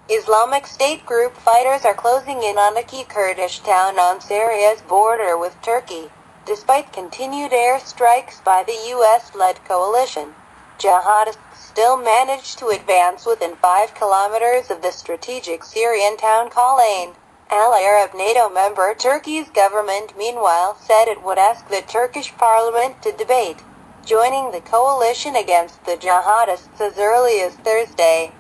Islamic State group fighters are closing in on a key Kurdish town on Syria's border with Turkey. Despite continued airstrikes by the U.S.-led coalition, jihadists still managed to advance within 5 kilometers of the strategic Syrian town Kalain. Al-Arab NATO member Turkey's government meanwhile said it would ask the Turkish parliament to debate joining the coalition against the jihadists as early as Thursday.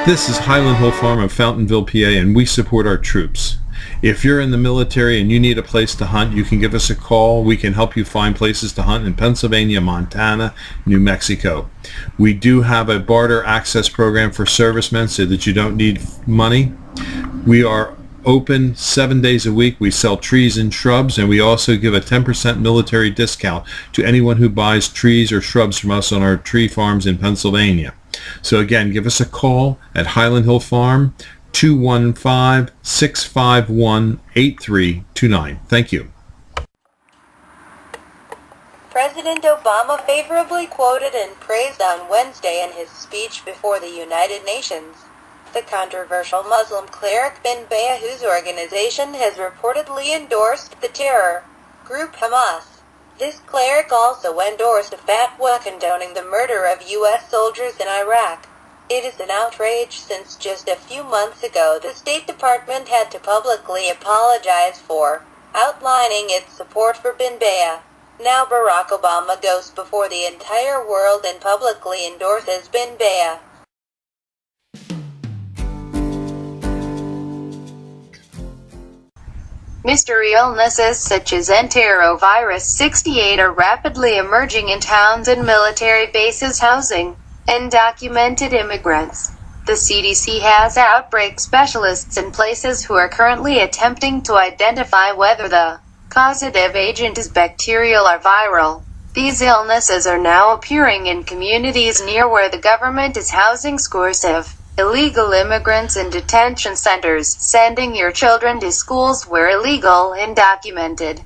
This is Highland Hole Farm of Fountainville, PA, and we support our troops. If you're in the military and you need a place to hunt, you can give us a call. We can help you find places to hunt in Pennsylvania, Montana, New Mexico. We do have a barter access program for servicemen so that you don't need money. We are open 7 days a week. We sell trees and shrubs, and we also give a 10% military discount to anyone who buys trees or shrubs from us on our tree farms in Pennsylvania. So again, give us a call at Highland Hill Farm, 215-651-8329. Thank you. President Obama favorably quoted and praised on Wednesday in his speech before the United Nations the controversial Muslim cleric bin Bayah, whose organization has reportedly endorsed the terror group Hamas. This cleric also endorsed a fatwa condoning the murder of U.S. soldiers in Iraq. It is an outrage since just a few months ago the State Department had to publicly apologize for outlining its support for bin Bayah. Now Barack Obama goes before the entire world and publicly endorses bin Bayah. Mystery illnesses such as enterovirus 68 are rapidly emerging in towns and military bases housing undocumented immigrants. The CDC has outbreak specialists in places who are currently attempting to identify whether the causative agent is bacterial or viral. These illnesses are now appearing in communities near where the government is housing scores of illegal immigrants in detention centers. Sending your children to schools where illegal, undocumented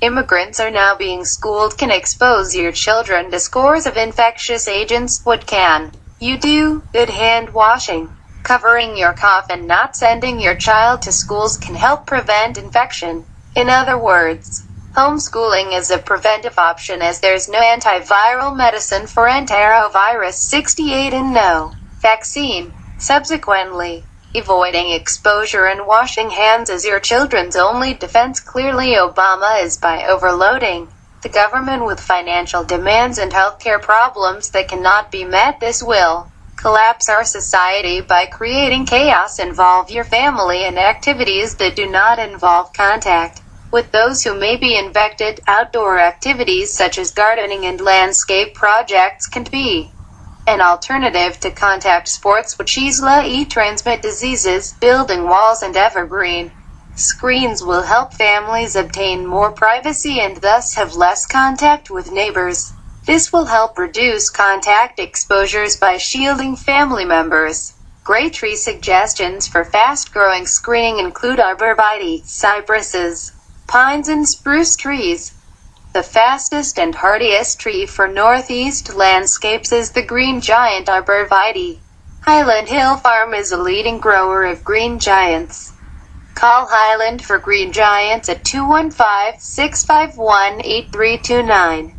immigrants are now being schooled can expose your children to scores of infectious agents. What can you do? Good hand washing, covering your cough, and not sending your child to schools can help prevent infection. In other words, homeschooling is a preventive option as there's no antiviral medicine for enterovirus 68 and no vaccine. Subsequently, avoiding exposure and washing hands is your children's only defense. Clearly, Obama is by overloading the government with financial demands and healthcare problems that cannot be met. This will collapse our society by creating chaos. Involve your family in activities that do not involve contact with those who may be infected. Outdoor activities such as gardening and landscape projects can be an alternative to contact sports which easily transmit diseases. Building walls and evergreen screens will help families obtain more privacy and thus have less contact with neighbors. This will help reduce contact exposures by shielding family members. Great tree suggestions for fast-growing screening include arborvitae, cypresses, pines and spruce trees. The fastest and hardiest tree for northeast landscapes is the green giant arborvitae. Highland Hill Farm is a leading grower of green giants. Call Highland for green giants at 215-651-8329.